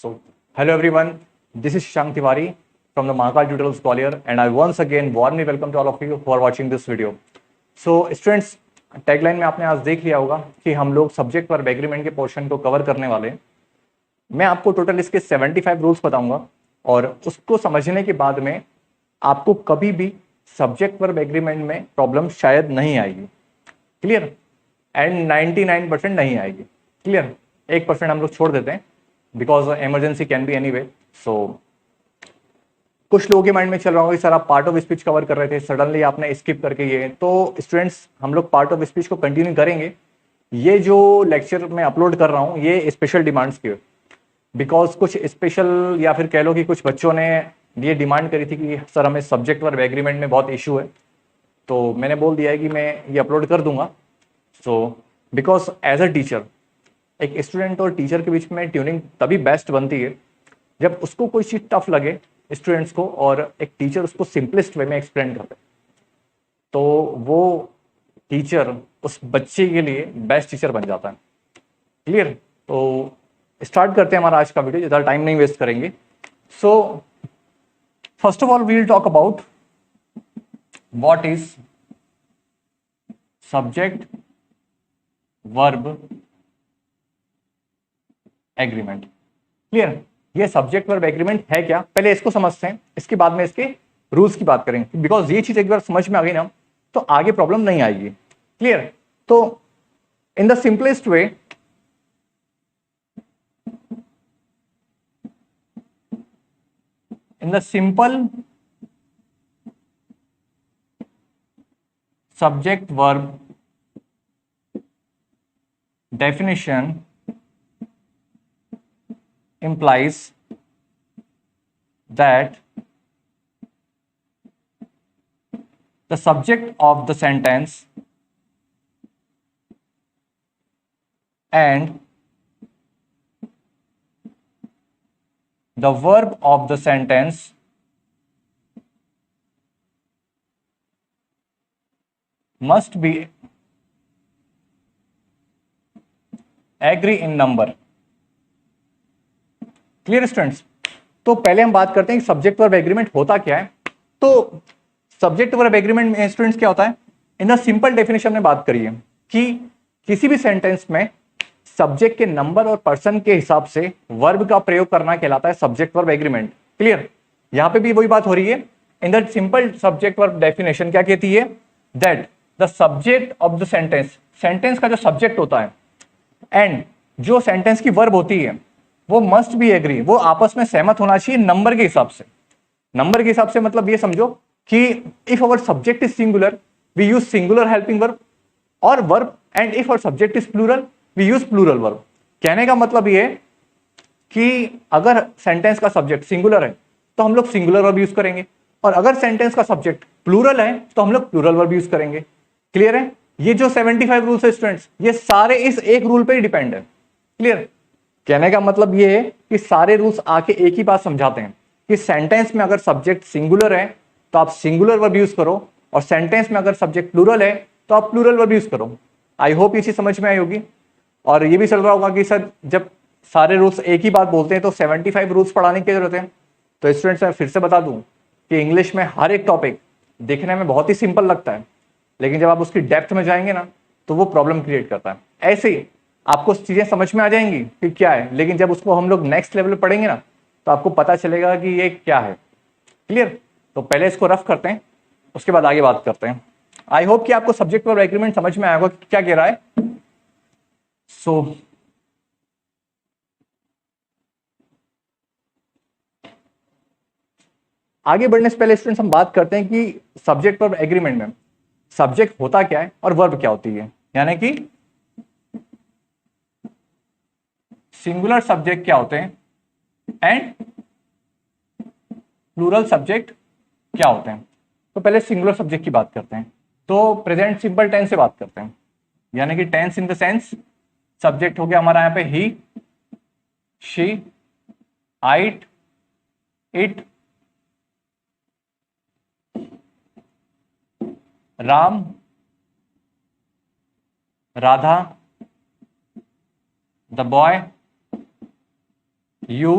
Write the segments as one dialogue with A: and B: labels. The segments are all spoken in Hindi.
A: So, hello everyone, this is Shank Tiwari from the Mahakal Tutorial Scholar and I once again warmly welcome to all of you who are watching this video. So, students, tagline में आपने आज देख लिया होगा कि हम लोग सब्जेक्ट वर्ब एग्रीमेंट के पोर्शन को कवर करने वाले हैं। मैं आपको टोटल इसके 75 रूल्स बताऊंगा और उसको समझने के बाद में आपको कभी भी सब्जेक्ट वर्ब एग्रीमेंट में प्रॉब्लम शायद नहीं आएगी। क्लियर? एंड 99% नहीं आएगी। क्लियर? 1% हम लोग छोड़ देते हैं because emergency can be any way. So कुछ लोगों के माइंड में चल रहा होगा कि सर आप पार्ट ऑफ स्पीच कवर कर रहे थे, सडनली आपने स्किप करके ये। तो स्टूडेंट्स, हम लोग पार्ट ऑफ स्पीच को कंटिन्यू करेंगे। ये जो लेक्चर मैं अपलोड कर रहा हूँ ये स्पेशल डिमांड्स की, बिकॉज कुछ स्पेशल या फिर कह लो कि कुछ बच्चों ने ये डिमांड करी थी कि सर हमें सब्जेक्ट वर्ब एग्रीमेंट में बहुत इशू है, तो मैंने बोल दिया है कि मैं ये अपलोड कर दूंगा। So because as a teacher एक स्टूडेंट और टीचर के बीच में ट्यूनिंग तभी बेस्ट बनती है जब उसको कोई चीज टफ लगे स्टूडेंट्स को और एक टीचर उसको सिंपलेस्ट वे में एक्सप्लेन कर दे, तो वो टीचर उस बच्चे के लिए बेस्ट टीचर बन जाता है। क्लियर? तो स्टार्ट करते हैं हमारा आज का वीडियो, ज़्यादा टाइम नहीं वेस्ट करेंगे। So first of all we will talk about what is subject verb agreement. Clear? ये सब्जेक्ट वर्ब एग्रीमेंट है क्या, पहले इसको समझते हैं, इसके बाद में इसके रूल्स की बात करेंगे। बिकॉज ये चीज एक बार समझ में आ गई ना तो आगे प्रॉब्लम नहीं आएगी। क्लियर? तो in the simplest way, in the simple subject verb definition implies that the subject of the sentence and the verb of the sentence must be agree in number. Clear students? तो पहले हम बात करते हैं कि सब्जेक्ट वर्ब एग्रीमेंट होता क्या है। तो सब्जेक्ट वर्ब एग्रीमेंट में स्टूडेंट्स क्या होता है, इन द सिंपल डेफिनेशन में बात करिए कि किसी भी सेंटेंस में सब्जेक्ट के नंबर और पर्सन के हिसाब से वर्ब का प्रयोग करना कहलाता है सब्जेक्ट वर्ब एग्रीमेंट। क्लियर? यहां पे भी वही बात हो रही है। In the simple subject verb definition क्या कहती है, that the subject of the sentence, sentence का जो सब्जेक्ट होता है एंड जो सेंटेंस की वर्ब होती है वो मस्ट बी एग्री, वो आपस में सहमत होना चाहिए नंबर के हिसाब से। नंबर के हिसाब से मतलब ये समझो कि if our subject is singular we use singular helping verb और verb, and if our subject is plural we use plural verb. कहने का मतलब ये कि अगर सेंटेंस का सब्जेक्ट सिंगुलर है तो हम लोग सिंगुलर वर्ब यूज करेंगे और अगर सेंटेंस का सब्जेक्ट प्लूरल है तो हम लोग प्लूरल वर्ब यूज करेंगे। क्लियर है? ये जो 75 रूल्स है स्टूडेंट्स, ये सारे इस एक रूल पे ही डिपेंड है। क्लियर? कहने का मतलब ये है कि सारे रूल्स आके एक ही बात समझाते हैं कि सेंटेंस में अगर सब्जेक्ट सिंगुलर है तो आप सिंगुलर वर्ब यूज करो और सेंटेंस में अगर सब्जेक्ट प्लूरल है तो आप प्लूरल वर्ब यूज करो। आई होप ये चीज समझ में आई होगी। और ये भी चल रहा होगा कि सर जब सारे रूल्स एक ही बात बोलते हैं तो 75 रूल्स पढ़ाने की जरूरत है। तो स्टूडेंट्स मैं फिर से बता दूं कि इंग्लिश में हर एक टॉपिक देखने में बहुत ही सिंपल लगता है, लेकिन जब आप उसकी डेप्थ में जाएंगे ना तो वो प्रॉब्लम क्रिएट करता है। ऐसे ही आपको चीजें समझ में आ जाएंगी कि क्या है, लेकिन जब उसको हम लोग नेक्स्ट लेवल पे पढ़ेंगे ना तो आपको पता चलेगा कि ये क्या है। क्लियर? तो पहले इसको रफ करते हैं, उसके बाद आगे बात करते हैं। आई होप कि आपको सब्जेक्ट वर्ब एग्रीमेंट समझ में आएगा कि क्या कह रहा है। सो आगे बढ़ने से पहले स्टूडेंट्स हम बात करते हैं कि सब्जेक्ट वर्ब एग्रीमेंट में सब्जेक्ट होता क्या है और वर्ब क्या होती है, यानी कि सिंगुलर सब्जेक्ट क्या होते हैं एंड प्लूरल सब्जेक्ट क्या होते हैं। तो पहले सिंगुलर सब्जेक्ट की बात करते हैं। तो प्रेजेंट सिंपल टेंस से बात करते हैं, यानी कि tense in the sense subject हो गया हमारा यहाँ पे he, she, I, it, Ram, Radha, the boy, you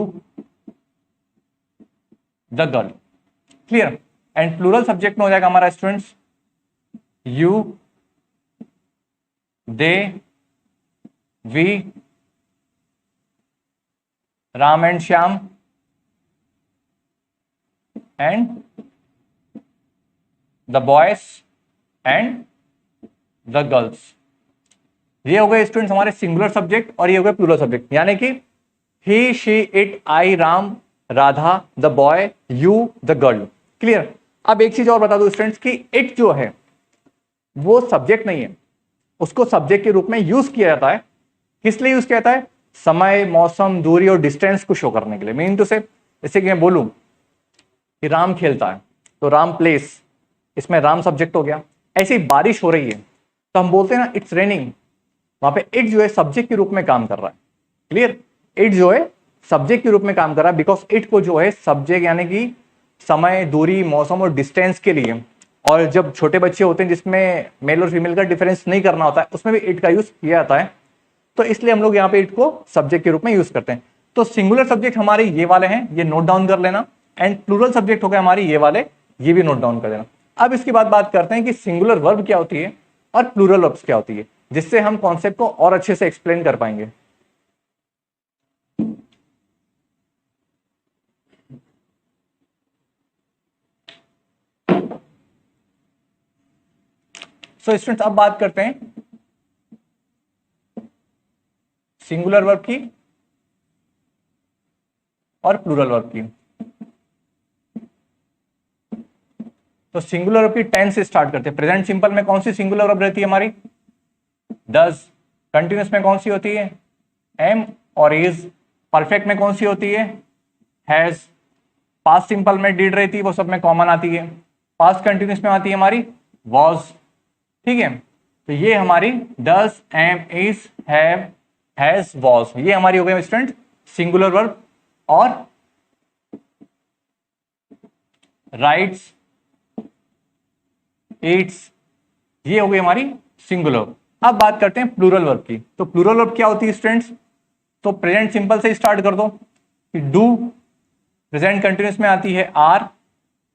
A: the girl. Clear. And plural subject में हो जाएगा हमारा students you, they, we, Ram and Shyam, and the boys and the girls. ये हो गए स्टूडेंट्स हमारे सिंगुलर सब्जेक्ट और ये हो गए प्लूरल सब्जेक्ट, यानी कि he, she, it, I, Ram, Radha, the boy, you, the girl. Clear. अब एक चीज और बता दो स्टूडेंट्स कि इट जो है वो सब्जेक्ट नहीं है, उसको सब्जेक्ट के रूप में यूज किया जाता है। किस लिए यूज किया जाता है? समय, मौसम, दूरी और डिस्टेंस को शो करने के लिए। मीन टू से, जैसे कि मैं बोलूं कि राम खेलता है तो राम प्लेस, इसमें राम सब्जेक्ट हो गया। ऐसी बारिश हो रही है तो हम बोलते हैं ना इट्स रेनिंग, वहां पे इट जो है सब्जेक्ट के रूप में काम कर रहा है। क्लियर। इट जो है सब्जेक्ट के रूप में काम कर रहा है बिकॉज इट को जो है सब्जेक्ट यानी कि समय, दूरी, मौसम और डिस्टेंस के लिए, और जब छोटे बच्चे होते हैं जिसमें मेल और फीमेल का डिफरेंस नहीं करना होता है उसमें भी इट का यूज किया जाता है, तो इसलिए हम लोग यहाँ पे इट को सब्जेक्ट के रूप में यूज करते हैं। तो सिंगुलर सब्जेक्ट हमारे ये वाले हैं, ये नोट डाउन कर लेना। एंड प्लूरल सब्जेक्ट हो गए हमारे ये वाले, ये भी नोट डाउन कर देना। अब इसके बाद बात करते हैं कि सिंगुलर वर्ब क्या होती है और प्लूरल वर्ब्स क्या होती है, जिससे हम कॉन्सेप्ट को और अच्छे से एक्सप्लेन कर पाएंगे। सो स्टूडेंट्स अब बात करते हैं सिंगुलर वर्ब की और प्लूरल वर्ब की। तो सिंगुलर वर्ब की टेंस से स्टार्ट करते हैं। प्रेजेंट सिंपल में कौन सी सिंगुलर वर्ब रहती है हमारी? डज। कंटिन्यूअस में कौन सी होती है? एम और इज। परफेक्ट में कौन सी होती है? हैज। पास्ट सिंपल में डिड रहती है, वो सब में कॉमन आती है। पास्ट कंटिन्यूअस में आती है हमारी वॉज। ठीक है, तो ये हमारी does, am, is, have, has, was, ये हमारी हो गई स्टूडेंट सिंगुलर वर्ब। और राइट्स, ईट्स, ये हो गई हमारी सिंगुलर। अब बात करते हैं प्लूरल वर्ब की। तो प्लूरल वर्ब क्या होती है स्टूडेंट्स? तो प्रेजेंट सिंपल से स्टार्ट कर दो कि डू, प्रेजेंट कंटिन्यूअस में आती है आर,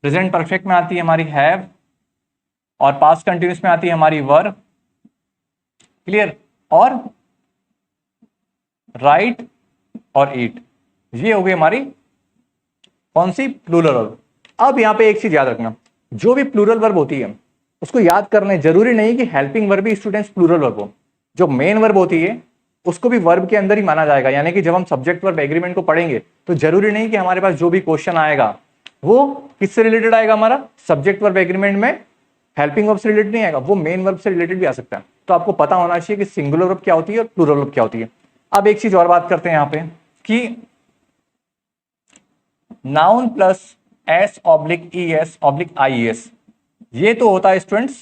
A: प्रेजेंट परफेक्ट में आती है हमारी हैव, और पास्ट कंटिन्यूअस में आती है हमारी वर। क्लियर। और राइट और ईट, ये हो गई हमारी कौन सी? Plural verb. अब यहां पे एक चीज याद रखना, जो भी प्लूरल वर्ब होती है उसको याद करने जरूरी नहीं कि हेल्पिंग वर्ब भी स्टूडेंट्स प्लूरल वर्ब हो। जो मेन वर्ब होती है उसको भी वर्ब के अंदर ही माना जाएगा। यानी कि जब हम सब्जेक्ट वर्ब एग्रीमेंट को पढ़ेंगे तो जरूरी नहीं कि हमारे पास जो भी क्वेश्चन आएगा वो किससे रिलेटेड आएगा, हमारा सब्जेक्ट वर्ब एग्रीमेंट में हेल्पिंग वर्ब से रिलेटेड नहीं आएगा, वो मेन वर्ब से रिलेटेड भी आ सकता है। तो आपको पता होना चाहिए कि सिंगुलर वर्ब क्या होती है और प्लूरल वर्ब क्या होती है। अब एक चीज और बात करते हैं यहां पे कि noun plus S oblique E S oblique I S, ये तो होता है स्टूडेंट्स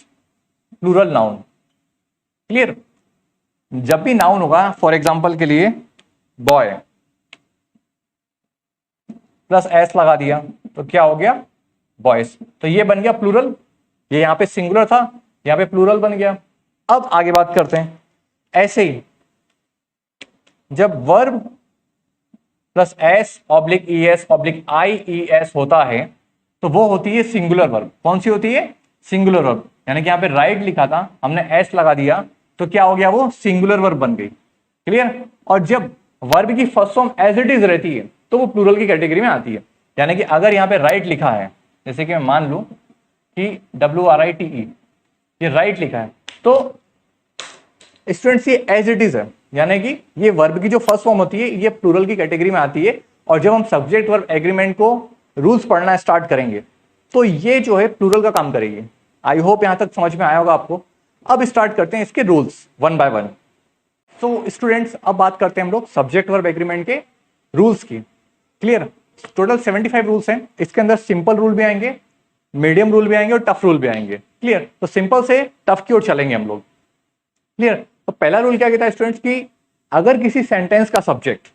A: प्लूरल नाउन। क्लियर। जब भी नाउन होगा, फॉर एग्जांपल के लिए बॉय प्लस एस लगा दिया तो क्या हो गया? बॉयज। तो ये बन गया प्लूरल। ये यहां पे सिंगुलर था, यहां पे प्लूरल बन गया। अब आगे बात करते हैं, ऐसे ही जब verb plus S oblique E S oblique I E S होता है तो वो होती है सिंगुलर वर्ब। कौन सी होती है? Singular verb. यानी कि यहां पे राइट लिखा था, हमने एस लगा दिया तो क्या हो गया? वो सिंगुलर वर्ब बन गई। क्लियर। और जब वर्ब की first form as it is रहती है तो वो प्लूरल की कैटेगरी में आती है। यानी कि अगर यहां पे राइट लिखा है, जैसे कि मैं मान लूं कि WRITE, ये राइट लिखा है, तो स्टूडेंट्स ये एज इट इज है, यानी कि ये वर्ब की जो फर्स्ट फॉर्म होती है ये प्लूरल की कैटेगरी में आती है। और जब हम सब्जेक्ट वर्ब एग्रीमेंट को रूल्स पढ़ना स्टार्ट करेंगे तो ये जो है प्लूरल का काम करेगी। आई होप यहां तक समझ में आया होगा आपको। अब स्टार्ट करते हैं इसके rules one by one. So students अब बात करते हैं हम लोग सब्जेक्ट वर्ब एग्रीमेंट के रूल्स की। क्लियर। टोटल 75 रूल्स हैं। इसके अंदर सिंपल रूल भी आएंगे, मीडियम रूल भी आएंगे और टफ रूल भी आएंगे। क्लियर। तो सिंपल से टफ की ओर चलेंगे हम लोग। क्लियर। तो पहला रूल क्या कहता है स्टूडेंट्स की अगर किसी सेंटेंस का सब्जेक्ट,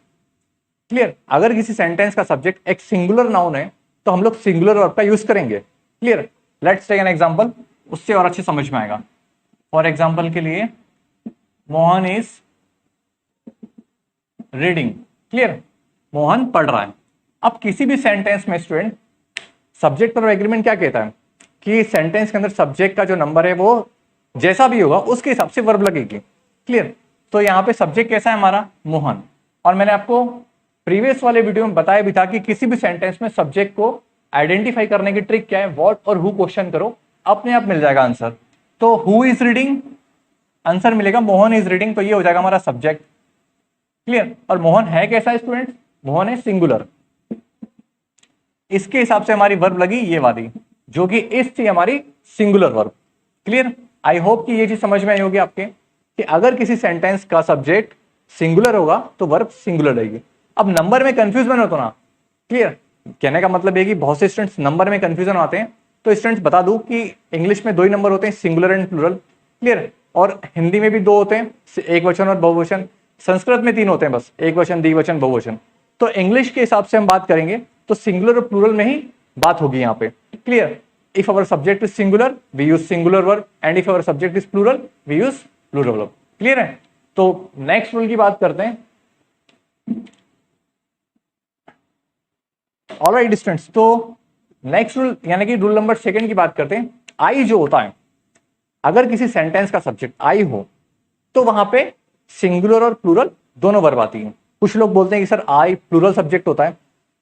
A: क्लियर, अगर किसी सेंटेंस का सब्जेक्ट एक सिंगुलर नाउन है तो हम लोग सिंगुलर वर्ब का यूज करेंगे। Clear. Let's take an example, उससे और अच्छे समझ में आएगा। फॉर एग्जांपल के लिए Mohan is reading. Clear. Mohan पढ़ रहा है। अब किसी भी सेंटेंस में स्टूडेंट सब्जेक्ट वर्ब एग्रीमेंट क्या कहता है कि सेंटेंस के अंदर सब्जेक्ट का जो नंबर है वो जैसा भी होगा उसके हिसाब से वर्ब लगेगी। क्लियर? तो यहाँ पे सब्जेक्ट कैसा है हमारा? मोहन। और मैंने आपको प्रीवियस वाले वीडियो में बताया भी था कि किसी भी सेंटेंस में सब्जेक्ट को आइडेंटिफाई करने की ट्रिक क्या है, व्हाट और हु क्वेश्चन करो, अपने आप मिल जाएगा आंसर। तो हु इज रीडिंग, आंसर मिलेगा मोहन इज रीडिंग, तो ये हो जाएगा हमारा सब्जेक्ट। क्लियर? और मोहन है कैसा है स्टूडेंट? मोहन है सिंगुलर। इसके हिसाब से हमारी वर्ब लगी ये वाली, जो कि इस थी हमारी singular verb. Clear? I hope कि ये चीज समझ में आई होगी आपके कि अगर किसी सेंटेंस का सब्जेक्ट सिंगुलर होगा तो वर्ब सिंगुलर रहेगी। अब नंबर में कंफ्यूजन हो तो ना, क्लियर? कहने का मतलब है कि बहुत से स्टूडेंट्स नंबर में कंफ्यूजन आते हैं, तो स्टूडेंट्स बता दूं कि इंग्लिश में दो ही नंबर होते हैं, सिंगुलर एंड प्लूरल। क्लियर? और हिंदी में भी दो होते हैं, एक वचन और बहुवचन। संस्कृत में तीन होते हैं बस, एक वचन, द्विवचन, बहुवचन। तो इंग्लिश के हिसाब से हम बात करेंगे तो सिंगुलर और प्लूरल में ही बात होगी यहाँ पे। Clear? If our subject is singular we use singular verb, and if our subject is plural we use plural verb. Clear है? तो नेक्स्ट रूल की बात करते हैं। ऑलराइट स्टूडेंट्स, तो नेक्स्ट रूल यानी कि रूल नंबर 2 की बात करते हैं। आई जो होता है, अगर किसी सेंटेंस का सब्जेक्ट आई हो तो वहां पे सिंगुलर और प्लूरल दोनों वर्ब आती है। कुछ लोग बोलते हैं कि सर आई प्लूरल सब्जेक्ट होता है,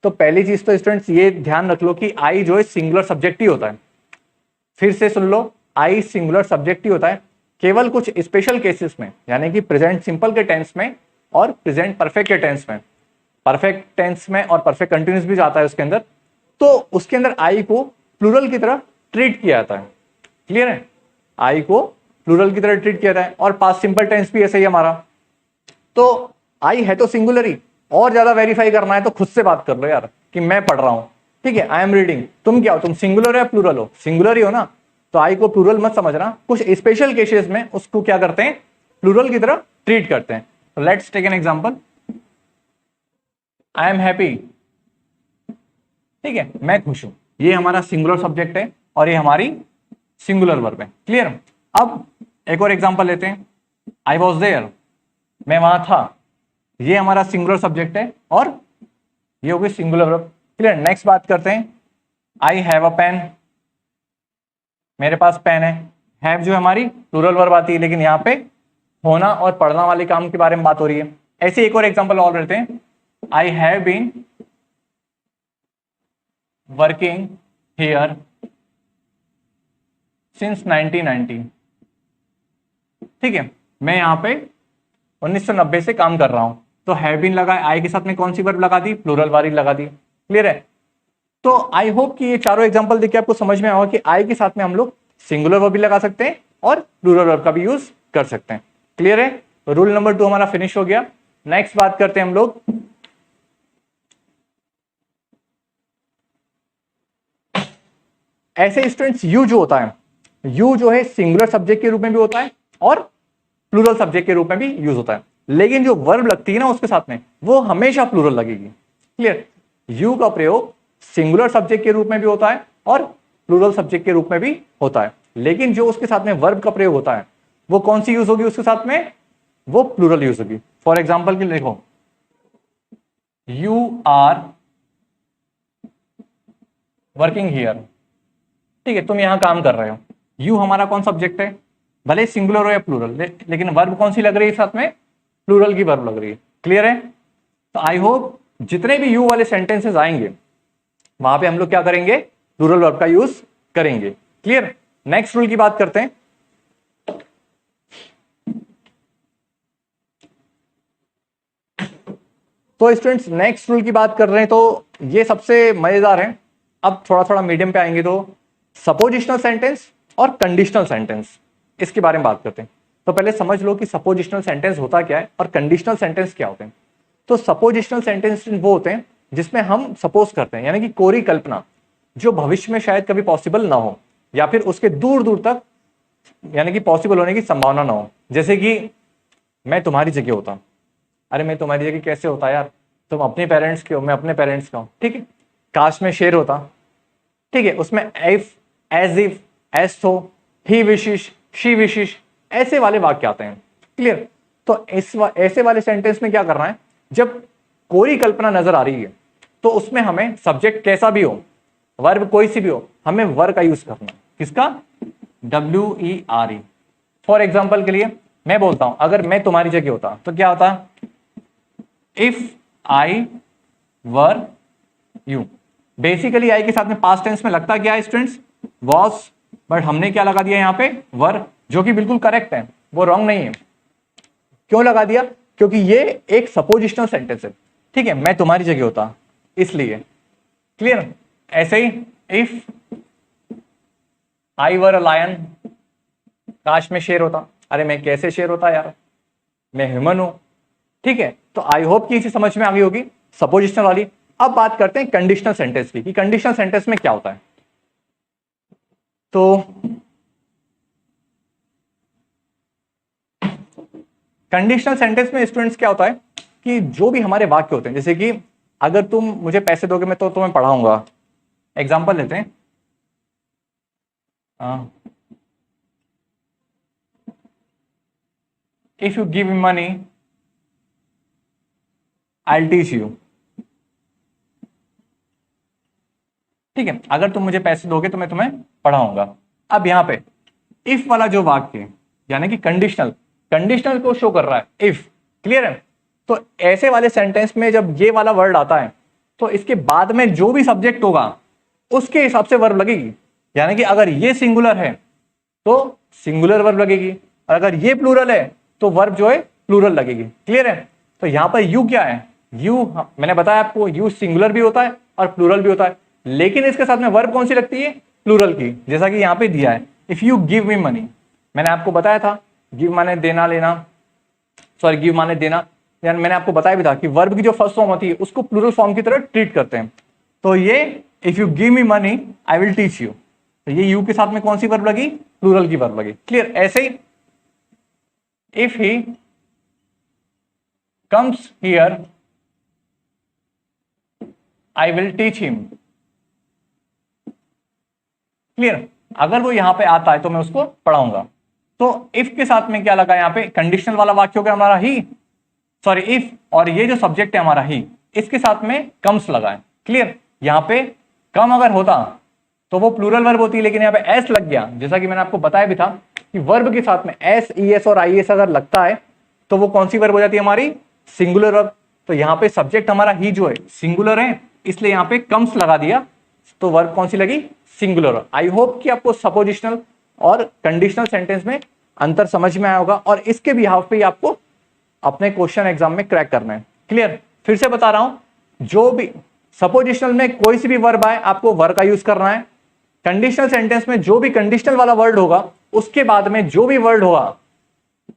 A: तो पहली चीज तो स्टूडेंट्स ये ध्यान रख लो कि आई जो है सिंगुलर सब्जेक्ट ही होता है। फिर से सुन लो, आई सिंगुलर सब्जेक्ट ही होता है। केवल कुछ स्पेशल केसेस में, यानी कि प्रेजेंट सिंपल के टेंस में और प्रेजेंट परफेक्ट के टेंस में, परफेक्ट टेंस में और परफेक्ट कंटिन्यूस भी जाता है उसके अंदर, तो उसके अंदर आई को प्लूरल की तरह ट्रीट किया जाता है। क्लियर है? आई को प्लूरल की तरह ट्रीट किया जाता है। और पास्ट सिंपल टेंस भी ऐसे ही हमारा। तो आई है तो सिंगुलर ही, और ज्यादा वेरीफाई करना है तो खुद से बात कर लो यार कि मैं पढ़ रहा हूं। ठीक है, आई एम रीडिंग। तुम क्या हो? तुम सिंगुलर हो या प्लूरल हो? सिंगुलर ही हो ना, तो आई को प्लूरल मत समझना। कुछ स्पेशल केसेस में उसको क्या करते हैं, प्लूरल की तरह ट्रीट करते हैं। तो let's take an example. I am happy. ठीक है, मैं खुश हूं। ये हमारा सिंगुलर सब्जेक्ट है और ये हमारी सिंगुलर वर्ब है। क्लियर? अब एक और एग्जांपल लेते हैं। आई वॉज देयर, मैं वहां था। ये हमारा सिंगुलर सब्जेक्ट है और ये होगी सिंगुलर वर्ब। क्लियर? नेक्स्ट बात करते हैं। आई हैव अ पेन, मेरे पास पेन है। हैव जो हमारी प्लूरल वर्ब आती है, लेकिन यहाँ पे होना और पढ़ना वाले काम के बारे में बात हो रही है। ऐसे एक और एग्जांपल और लेते हैं। I have been working here since 1990। ठीक है, मैं यहाँ पे 1990 से काम कर रहा हूं। तो हैव बीन लगा, आई के साथ में कौन सी वर्ब लगा दी? प्लूरल वाली लगा दी। क्लियर है? तो आई होप कि ये चारों एग्जांपल देखिए आपको समझ में आएगा कि आई के साथ में हम लोग सिंगुलर वर्ब भी लगा सकते हैं और प्लूरल वर्ब का भी यूज कर सकते हैं। क्लियर है? रूल नंबर 2 हमारा फिनिश हो गया। नेक्स्ट बात करते हैं हम लोग ऐसे स्टूडेंट्स यू जो होता है, यू जो है सिंगुलर सब्जेक्ट के रूप में भी होता है और प्लूरल सब्जेक्ट के रूप में भी यूज होता है, लेकिन जो वर्ब लगती है ना उसके साथ में वो हमेशा प्लूरल लगेगी। क्लियर? यू का प्रयोग सिंगुलर सब्जेक्ट के रूप में भी होता है और प्लूरल सब्जेक्ट के रूप में भी होता है, लेकिन जो उसके साथ में वर्ब का प्रयोग होता है वो कौन सी यूज होगी उसके साथ में? वो प्लूरल यूज होगी। फॉर एग्जाम्पल के लिए देखो, यू आर वर्किंग हियर। ठीक है, तुम यहां काम कर रहे हो। यू हमारा कौन सब्जेक्ट है, भले सिंगुलर हो या प्लूरल, लेकिन वर्ब कौन सी लग रही है साथ में? प्लूरल की वर्ब लग रही है। क्लियर है? तो आई होप जितने भी यू वाले सेंटेंसेस आएंगे वहां पे हम लोग क्या करेंगे? प्लूरल वर्ब का यूज करेंगे। क्लियर? नेक्स्ट रूल की बात करते हैं। तो स्टूडेंट्स नेक्स्ट रूल की बात कर रहे हैं, तो ये सबसे मजेदार है। अब थोड़ा थोड़ा मीडियम पे आएंगे तो सपोजिशनल सेंटेंस और कंडीशनल सेंटेंस, इसके बारे में बात करते हैं। तो पहले समझ लो कि सपोजिशनल सेंटेंस होता क्या है और कंडीशनल सेंटेंस क्या होते हैं। तो सपोजिशनल सेंटेंस वो होते हैं जिसमें हम सपोज करते हैं, यानी कि कोरी कल्पना जो भविष्य में शायद कभी पॉसिबल ना हो या फिर उसके दूर दूर तक यानी कि पॉसिबल होने की संभावना ना हो। जैसे कि मैं तुम्हारी जगह होता। अरे मैं तुम्हारी जगह कैसे होता यार, तुम अपने पेरेंट्स के हो, मैं अपने पेरेंट्स का हूं। ठीक है, काश में शेर होता। ठीक है, उसमें इफ, एज तो, ही विशिश, शी विशिश, ऐसे वाले वाक्य आते हैं। क्लियर? तो ऐसे वाले सेंटेंस में क्या करना है, जब कोई कल्पना नजर आ रही है, तो उसमें हमें सब्जेक्ट कैसा भी हो, वर्ब कोई सी भी हो, हमें वर का यूज करना है। किसका? WERE। फॉर एग्जाम्पल के लिए मैं बोलता हूं, अगर मैं तुम्हारी जगह होता तो क्या होता? If I were you. Basically I के साथ में पास्ट टेंस में लगता क्या है स्टूडेंट्स? वॉस, बट हमने क्या लगा दिया यहाँ पे? वर, जो कि बिल्कुल करेक्ट है, वो रॉन्ग नहीं है। क्यों लगा दिया? क्योंकि ये एक सपोजिशनल सेंटेंस है। ठीक है, मैं तुम्हारी जगह होता इसलिए। क्लियर? ऐसे ही if I were a lion, काश में शेर होता। अरे मैं कैसे शेर होता यार, मैं ह्यूमन हूं। ठीक है, तो आई होप कि इसे समझ में आ गई होगी सपोजिशनल वाली। अब बात करते हैं कंडीशनल सेंटेंस की, कि कंडीशनल सेंटेंस में क्या होता है। तो कंडीशनल सेंटेंस में स्टूडेंट्स क्या होता है कि जो भी हमारे वाक्य होते हैं, जैसे कि अगर तुम मुझे पैसे दोगे मैं तो तुम्हें पढ़ाऊंगा। एग्जांपल लेते हैं, if you give me money I will teach you. ठीक है, अगर तुम मुझे पैसे दोगे तो मैं तुम्हें पढ़ाऊंगा। अब यहां पे इफ वाला जो वाक्य है, यानी कि कंडीशनल, कंडीशनल को शो कर रहा है इफ। क्लियर है? तो ऐसे वाले सेंटेंस में जब ये वाला वर्ड आता है तो इसके बाद में जो भी सब्जेक्ट होगा उसके हिसाब से वर्ब लगेगी। यानी कि अगर ये सिंगुलर है तो सिंगुलर वर्ब लगेगी, और अगर ये प्लूरल है तो वर्ब जो है प्लूरल लगेगी। क्लियर है? तो यहां पर यू क्या है? यू, मैंने बताया आपको, यू सिंगुलर भी होता है और प्लूरल भी होता है, लेकिन इसके साथ में वर्ब कौन सी लगती है? प्लूरल की, जैसा कि यहां पे दिया है, if you give me money. मैंने आपको बताया था, गिव माने देना लेना, सॉरी गिव माने देना, यानी मैंने आपको बताया भी था कि वर्ब की जो फर्स्ट फॉर्म होती है उसको प्लूरल फॉर्म की तरह ट्रीट करते हैं। तो ये if you give me money I will teach you, तो ये यू के साथ में कौन सी वर्ब लगी? प्लूरल की वर्ब लगी। क्लियर? ऐसे ही if he comes here I will teach him. Clear? अगर वो यहां पे आता है तो मैं उसको पढ़ाऊंगा। तो इफ के साथ में क्या लगा? यहां पे कंडीशनल वाला वाक्य हो गया हमारा ही, सॉरी इफ, और ये जो सब्जेक्ट है हमारा ही, इसके साथ में कम्स लगा है। क्लियर? यहां पे कम अगर होता तो वो प्लूरल वर्ब होती है, लेकिन यहां पे एस लग गया, जैसा कि मैंने आपको बताया भी था कि वर्ब के साथ में एस, ईएस और आईएस अगर लगता है तो वो कौन सी वर्ब हो जाती है? हमारी सिंगुलर वर्ब। तो यहां पे सब्जेक्ट हमारा ही जो है सिंगुलर है, इसलिए यहां पे कम्स लगा दिया, तो वर्ब कौन सी लगी? सिंगुलर। आई होप कि आपको सपोजिशनल और कंडीशनल सेंटेंस में अंतर समझ में आया होगा, और इसके बिहाफ पे आपको अपने क्वेश्चन एग्जाम में क्रैक करना है। क्लियर? फिर से बता रहा हूं, जो भी सपोजिशनल में कोई सी भी वर्ब आए आपको वर्ब का यूज करना है। कंडीशनल सेंटेंस में जो भी कंडीशनल वाला वर्ड होगा उसके बाद में जो भी वर्ड होगा,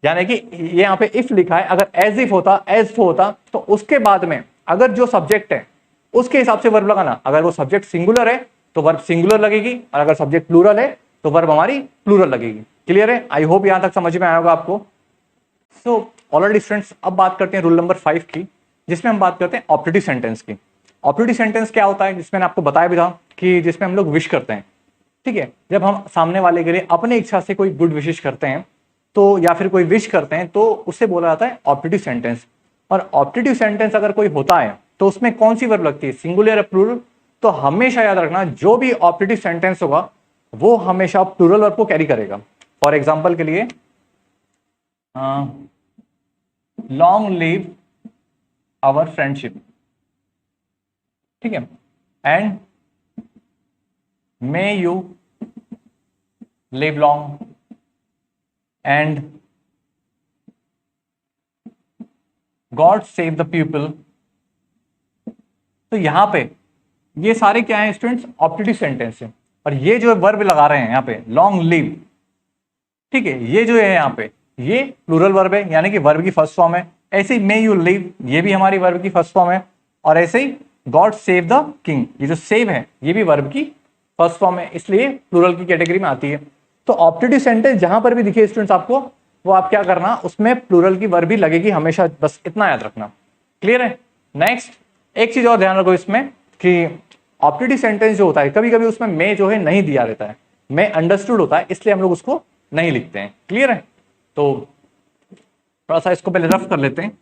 A: यानी कि ये यहां पे इफ लिखा है, अगर एज इफ होता, एज टू होता, तो उसके बाद में अगर जो सब्जेक्ट है उसके हिसाब से वर्ब लगाना। अगर वो सब्जेक्ट सिंगुलर है तो वर्ब सिंगुलर लगेगी, और अगर सब्जेक्ट प्लूरल है तो वर्ब हमारी प्लूरल लगेगी। क्लियर है? आई होप यहां तक समझ में आया होगा आपको। सो ऑलरेडी स्टूडेंट्स, अब बात करते हैं रूल नंबर 5 की, जिसमें हम बात करते हैं ऑप्टेटिव सेंटेंस की। ऑप्टेटिव सेंटेंस क्या होता है? जिसमें आपको बताया भी था कि जिसमें हम लोग विश करते हैं। ठीक है, जब हम सामने वाले के लिए अपने इच्छा से कोई गुड विशेष करते हैं तो, या फिर कोई विश करते हैं, तो उससे बोला जाता है ऑप्टेटिव सेंटेंस। और ऑप्टेटिव सेंटेंस अगर कोई होता है तो उसमें कौन सी वर्ब लगती है? सिंगुलर या प्लूरल? तो हमेशा याद रखना, जो भी ऑप्टेटिव सेंटेंस होगा वो हमेशा प्लूरल वर्ब को कैरी करेगा। फॉर एग्जाम्पल के लिए, लॉन्ग लिव आवर फ्रेंडशिप। ठीक है, and may you live long, and God save the people. तो यहां पे ये सारे क्या हैं स्टूडेंट्स? ऑप्टेटिव सेंटेंस है। और ये जो वर्ब लगा रहे हैं यहां पे, लॉन्ग लिव, ठीक है, ये जो है यहां पे ये प्लूरल वर्ब है, यानी कि वर्ब की फर्स्ट फॉर्म है। ऐसे ही मे यू लिव, ये भी हमारी वर्ब की फर्स्ट फॉर्म है। और ऐसे ही गॉड सेव द किंग, ये जो सेव है ये भी वर्ब की फर्स्ट फॉर्म है, इसलिए प्लूरल की कैटेगरी में आती है। तो ऑप्टेटिव सेंटेंस जहां पर भी दिखे स्टूडेंट्स आपको, वो आप क्या करना, उसमें प्लूरल की वर्ब भी लगेगी हमेशा, बस इतना याद रखना। क्लियर है? नेक्स्ट, एक चीज और ध्यान रखो इसमें कि ऑप्टेटिव सेंटेंस जो होता है कभी कभी उसमें मे जो है नहीं दिया रहता है, मे अंडरस्टूड होता है, इसलिए हम लोग उसको नहीं लिखते हैं। क्लियर है? तो थोड़ा सा इसको पहले रफ कर लेते हैं।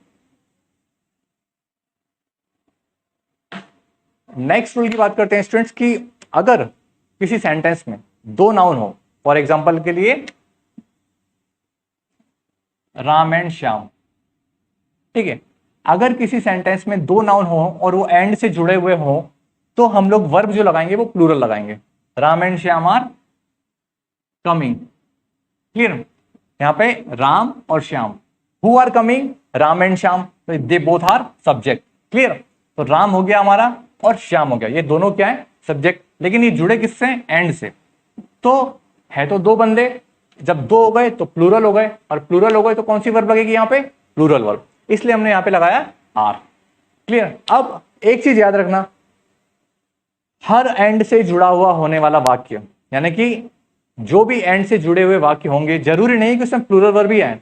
A: नेक्स्ट रूल की बात करते हैं स्टूडेंट्स कि अगर किसी सेंटेंस में दो नाउन हो, फॉर एग्जांपल के लिए राम एंड श्याम, ठीक है, अगर किसी सेंटेंस में दो नाउन हो और वो एंड से जुड़े हुए हो तो हम लोग वर्ब जो लगाएंगे वो प्लूरल लगाएंगे। Ram and Shyam are coming, clear. यहां पे राम और Shyam, who are coming, Ram and Shyam, तो they both are subject, clear. तो राम हो गया हमारा और श्याम हो गया, ये दोनों क्या है, सब्जेक्ट। लेकिन ये जुड़े किससे, एंड से। तो है तो दो बंदे, जब दो हो गए तो प्लूरल हो गए, और प्लूरल हो गए तो कौन सी वर्ब लगेगी यहाँ पे, प्लूरल वर्ब, इसलिए हमने यहाँ पे लगाया आर, क्लियर। अब एक चीज याद रखना, हर एंड से जुड़ा हुआ होने वाला वाक्य, यानी कि जो भी एंड से जुड़े हुए वाक्य होंगे, जरूरी नहीं कि उसमें प्लूरल वर्ब ही आए,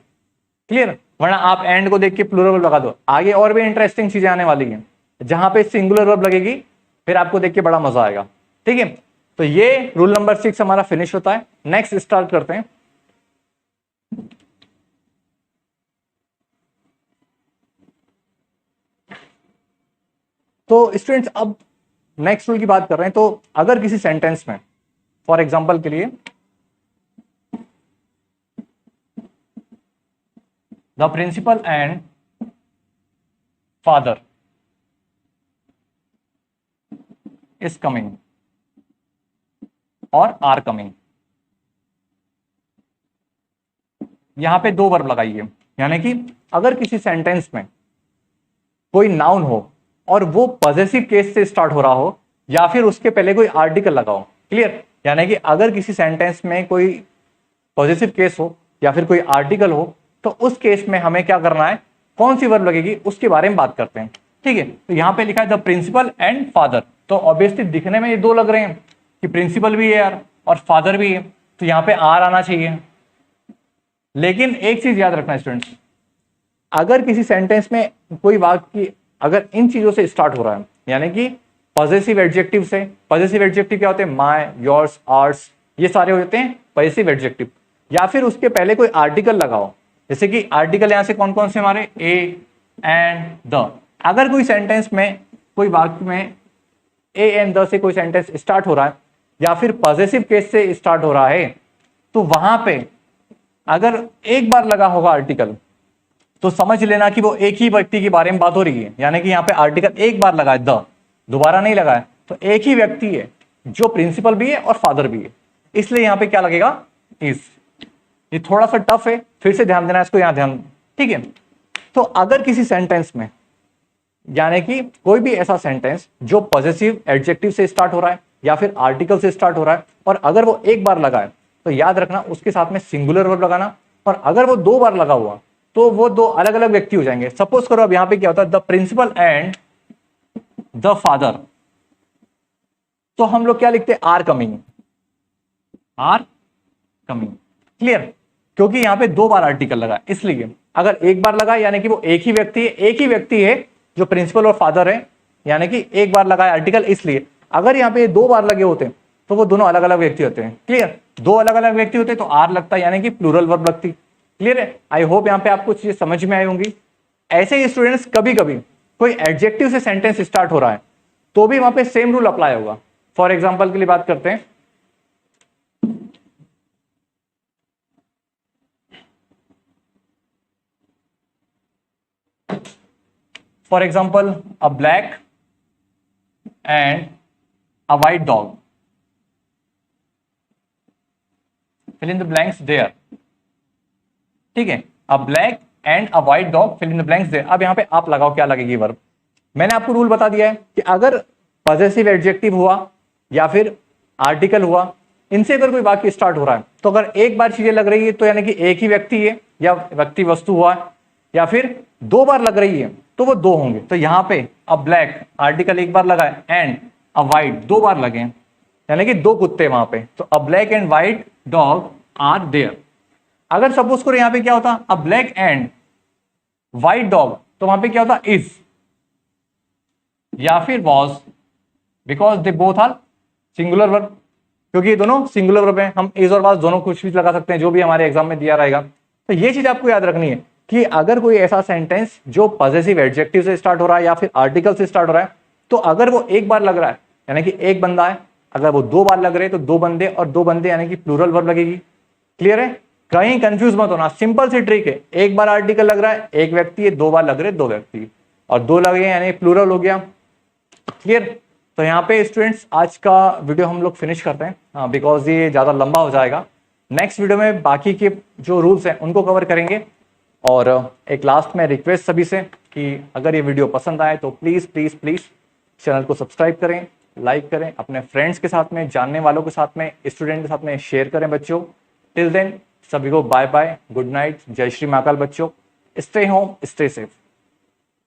A: क्लियर, वरना आप एंड को देख के प्लूरल वर्ब लगा दो। आगे और भी इंटरेस्टिंग चीजें आने वाली हैं जहां पे सिंगुलर वर्ब लगेगी, फिर आपको देख के बड़ा मजा आएगा, ठीक है। तो ये रूल नंबर 6 हमारा फिनिश होता है। नेक्स्ट स्टार्ट करते हैं। तो स्टूडेंट्स अब नेक्स्ट रूल की बात कर रहे हैं। तो अगर किसी सेंटेंस में, फॉर एग्जांपल के लिए, the principal and father is coming और आर कमिंग, यहां पे दो वर्ब लगाइए, यानी कि अगर किसी सेंटेंस में कोई नाउन हो और वो पॉजेसिव केस से स्टार्ट हो रहा हो, या फिर उसके पहले कोई आर्टिकल लगाओ, क्लियर। यानी कि अगर किसी सेंटेंस में कोई पॉजेसिव केस हो या फिर कोई आर्टिकल हो, तो उस केस में हमें क्या करना है, कौन सी वर्ब लगेगी, उसके बारे में बात करते हैं, ठीक है। तो यहां पे लिखा है द प्रिंसिपल एंड फादर, तो ऑब्वियसली दिखने में ये दो लग रहे हैं कि प्रिंसिपल भी है यार और फादर भी है, तो यहाँ पे आर आना चाहिए। लेकिन एक चीज याद रखना स्टूडेंट्स, अगर किसी सेंटेंस में कोई वाक्य अगर इन चीजों से स्टार्ट हो रहा है, यानी कि पॉजेसिव एडजेक्टिव से, पॉजेसिव एडजेक्टिव क्या होते हैं, माय, योर्स, आर्स, ये सारे हो जाते हैं पॉजेसिव एडजेक्टिव, या फिर उसके पहले कोई आर्टिकल लगाओ, जैसे कि आर्टिकल यहां से कौन कौन से हमारे, ए एंड द। अगर कोई सेंटेंस में, कोई वाक्य में ए एंड द से कोई सेंटेंस स्टार्ट हो रहा है या फिर पॉजेसिव केस से स्टार्ट हो रहा है, तो वहां पे अगर एक बार लगा होगा आर्टिकल, तो समझ लेना कि वो एक ही व्यक्ति के बारे में बात हो रही है। यानी कि यहाँ पे आर्टिकल एक बार लगा है, द, दोबारा नहीं लगा है, तो एक ही व्यक्ति है जो प्रिंसिपल भी है और फादर भी है, इसलिए यहाँ पे क्या लगेगा, इज। ये थोड़ा सा टफ है, फिर से ध्यान देना इसको, यहां ध्यान, ठीक है। तो अगर किसी सेंटेंस में, यानी कि कोई भी ऐसा सेंटेंस जो पॉजेसिव एडजेक्टिव से स्टार्ट हो रहा है या फिर आर्टिकल से स्टार्ट हो रहा है, और अगर वो एक बार लगा है, तो याद रखना उसके साथ में सिंगुलर वर्ब लगाना, और अगर वो दो बार लगा हुआ तो वो दो अलग अलग व्यक्ति हो जाएंगे। सपोज करो अब यहां पे क्या होता है, the principal and the father, तो हम लोग क्या लिखते हैं, are coming, are coming, clear, क्योंकि यहां पे दो बार आर्टिकल लगा, इसलिए अगर एक बार लगा यानी कि वो एक ही व्यक्ति है, एक ही व्यक्ति है जो प्रिंसिपल और फादर है, यानी कि एक बार लगा है आर्टिकल, इसलिए। अगर यहाँ पे दो बार लगे होते तो वो दोनों अलग अलग व्यक्ति होते हैं, क्लियर, दो अलग अलग व्यक्ति होते तो आर लगता, यानी कि प्लूरल वर्ब लगती, क्लियर है। आई होप यहाँ पे आपको चीजें समझ में आई होंगी। ऐसे ही स्टूडेंट्स कभी कभी कोई एडजेक्टिव से सेंटेंस स्टार्ट हो रहा है तो भी वहां पे सेम रूल अप्लाई होगा। फॉर एग्जाम्पल के लिए बात करते हैं, for example a black and a white dog, fill in the blanks there, ठीक है, अ black and a white dog, fill in the blanks there। अब यहां पे आप लगाओ, क्या लगेगी वर्ब। मैंने आपको रूल बता दिया है कि अगर पॉजेसिव एडजेक्टिव हुआ या फिर आर्टिकल हुआ, इनसे अगर कोई वाक्य स्टार्ट हो रहा है, तो अगर एक बार चीजें लग रही है तो यानी कि एक ही व्यक्ति है या व्यक्ति वस्तु हुआ है, या फिर दो बार लग रही है तो वो दो होंगे। तो यहां पे अ ब्लैक आर्टिकल एक बार लगा है एंड अ व्हाइट दो बार लगे, यानी कि दो कुत्ते वहां पे, तो a black and white dog are there. अगर सपोज करो यहां पे क्या होता, a black and white dog, तो वहां पे क्या होता, इज या फिर was, because they both are singular verb, क्योंकि ये दोनों सिंगुलर वर्ब है। हम इज और वॉज दोनों कुछ भी लगा सकते हैं, जो भी हमारे एग्जाम में दिया रहेगा। तो ये चीज आपको याद रखनी है कि अगर कोई ऐसा सेंटेंस जो पॉजेसिव एडजेक्टिव से स्टार्ट हो रहा है या फिर आर्टिकल से स्टार्ट हो रहा है, तो अगर वो एक बार लग रहा है यानी कि एक बंदा है, अगर वो 2 बार लग रहे हैं तो 2 बंदे, और 2 बंदे यानी कि प्लूरल वर्ब लगेगी। क्लियर है? कहीं कंफ्यूज मत होना, सिंपल सी ट्रिक है। एक बार आर्टिकल लग रहा है एक व्यक्ति है, 2 बार लग रहे 2 व्यक्ति, और 2 लगे यानी प्लूरल हो गया। क्लियर? तो यहाँ पे स्टूडेंट्स आज का वीडियो हम लोग फिनिश करते हैं, बिकॉज ये ज्यादा लंबा हो जाएगा। नेक्स्ट वीडियो में बाकी के जो रूल्स हैं उनको कवर करेंगे। और एक लास्ट में रिक्वेस्ट सभी से कि अगर ये वीडियो पसंद आए तो प्लीज प्लीज प्लीज चैनल को सब्सक्राइब करें, लाइक करें, अपने फ्रेंड्स के साथ में, जानने वालों के साथ में, स्टूडेंट के साथ में शेयर करें बच्चों। टिल देन सभी को बाय बाय, गुड नाइट, जय श्री महाकाल बच्चों। Stay home, stay safe.